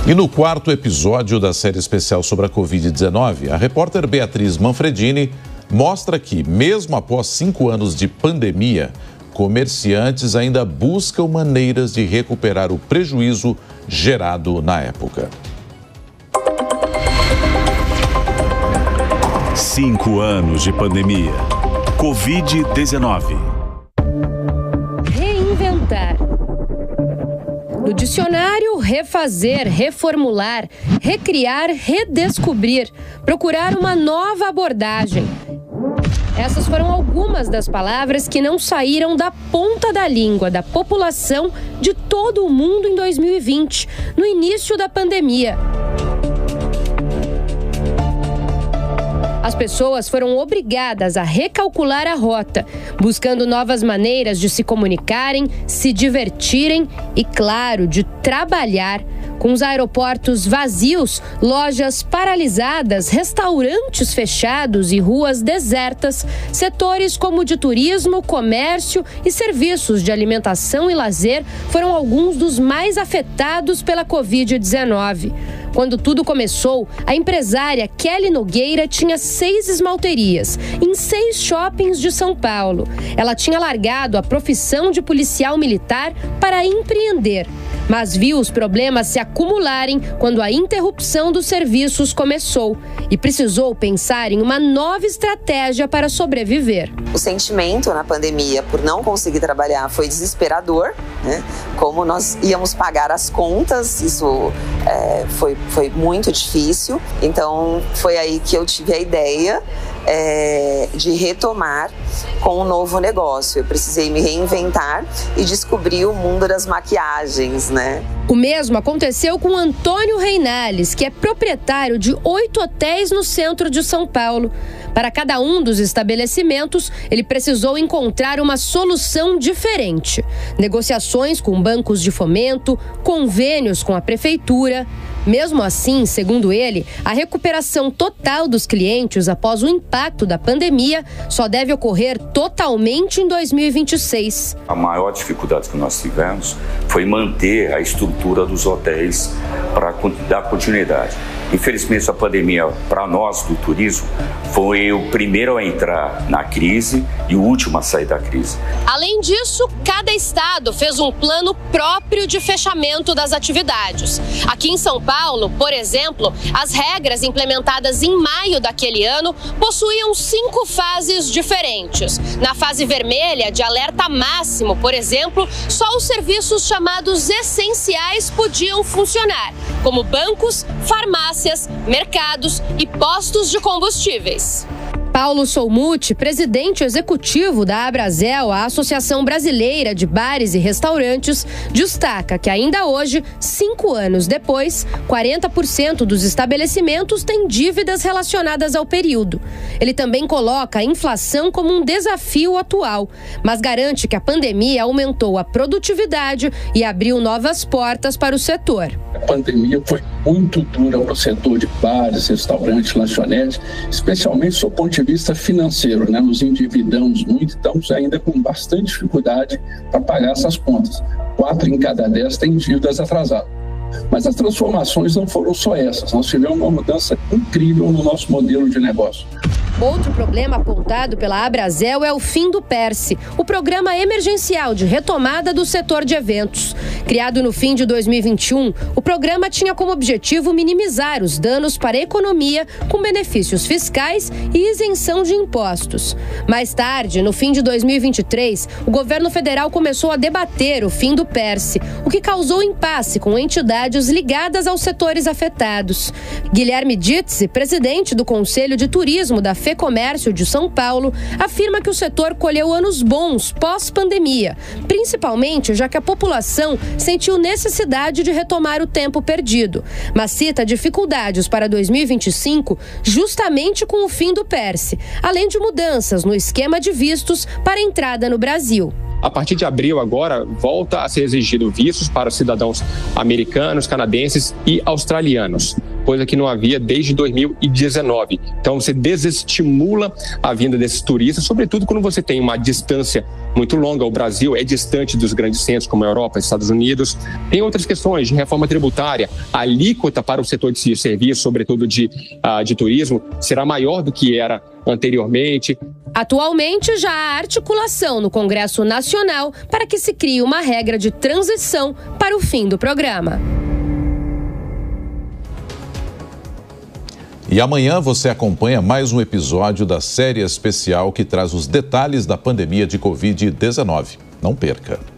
E no quarto episódio da série especial sobre a Covid-19, a repórter Beatriz Manfredini mostra que, mesmo após 5 anos de pandemia, comerciantes ainda buscam maneiras de recuperar o prejuízo gerado na época. 5 anos de pandemia. Covid-19. Reinventar. No dicionário, refazer, reformular, recriar, redescobrir, procurar uma nova abordagem. Essas foram algumas das palavras que não saíram da ponta da língua da população de todo o mundo em 2020, no início da pandemia. As pessoas foram obrigadas a recalcular a rota, buscando novas maneiras de se comunicarem, se divertirem e, claro, de trabalhar. Com os aeroportos vazios, lojas paralisadas, restaurantes fechados e ruas desertas, setores como de turismo, comércio e serviços de alimentação e lazer foram alguns dos mais afetados pela Covid-19. Quando tudo começou, a empresária Kelly Nogueira tinha 6 esmalterias em 6 shoppings de São Paulo. Ela tinha largado a profissão de policial militar para empreender, mas viu os problemas se acumularem quando a interrupção dos serviços começou e precisou pensar em uma nova estratégia para sobreviver. O sentimento na pandemia por não conseguir trabalhar foi desesperador, né? Como nós íamos pagar as contas, isso foi muito difícil. Então foi aí que eu tive a ideia de retomar com um novo negócio. Eu precisei me reinventar e descobrir o mundo das maquiagens, né? O mesmo aconteceu com Antônio Reinales, que é proprietário de 8 hotéis no centro de São Paulo. Para cada um dos estabelecimentos, ele precisou encontrar uma solução diferente. Negociações com bancos de fomento, convênios com a prefeitura. Mesmo assim, segundo ele, a recuperação total dos clientes após o impacto da pandemia só deve ocorrer totalmente em 2026. A maior dificuldade que nós tivemos foi manter a estrutura dos hotéis para dar continuidade. Infelizmente, a pandemia, para nós do turismo, foi o primeiro a entrar na crise e o último a sair da crise. Além disso, cada estado fez um plano próprio de fechamento das atividades. Aqui em São Paulo, por exemplo, as regras implementadas em maio daquele ano possuíam 5 fases diferentes. Na fase vermelha, de alerta máximo, por exemplo, só os serviços chamados essenciais podiam funcionar, como bancos, farmácias, mercados e postos de combustíveis. Paulo Solmuti, presidente executivo da Abrazel, a Associação Brasileira de Bares e Restaurantes, destaca que ainda hoje, 5 anos depois, 40% dos estabelecimentos têm dívidas relacionadas ao período. Ele também coloca a inflação como um desafio atual, mas garante que a pandemia aumentou a produtividade e abriu novas portas para o setor. A pandemia foi muito dura para o setor de bares, restaurantes, lanchonetes, especialmente do ponto de vista financeiro, né? Nos endividamos muito, estamos ainda com bastante dificuldade para pagar essas contas. 4 em cada 10 têm dívidas atrasadas. Mas as transformações não foram só essas, nós tivemos uma mudança incrível no nosso modelo de negócio. Outro problema apontado pela Abrazel é o fim do PERSE, o programa emergencial de retomada do setor de eventos. Criado no fim de 2021, o programa tinha como objetivo minimizar os danos para a economia com benefícios fiscais e isenção de impostos. Mais tarde, no fim de 2023, o governo federal começou a debater o fim do PERSE, o que causou impasse com entidades ligadas aos setores afetados. Guilherme Ditzi, presidente do Conselho de Turismo da FEComércio de São Paulo, afirma que o setor colheu anos bons pós-pandemia, principalmente já que a população sentiu necessidade de retomar o tempo perdido, mas cita dificuldades para 2025 justamente com o fim do PERSE, além de mudanças no esquema de vistos para entrada no Brasil. A partir de abril agora, volta a ser exigido vistos para os cidadãos americanos, canadenses e australianos. coisa que não havia desde 2019. Então você desestimula a vinda desses turistas, sobretudo quando você tem uma distância muito longa. O Brasil é distante dos grandes centros como a Europa, Estados Unidos. Tem outras questões de reforma tributária. A alíquota para o setor de serviço, sobretudo de turismo, será maior do que era anteriormente. Atualmente, já há articulação no Congresso Nacional para que se crie uma regra de transição para o fim do programa. E amanhã você acompanha mais um episódio da série especial que traz os detalhes da pandemia de Covid-19. Não perca!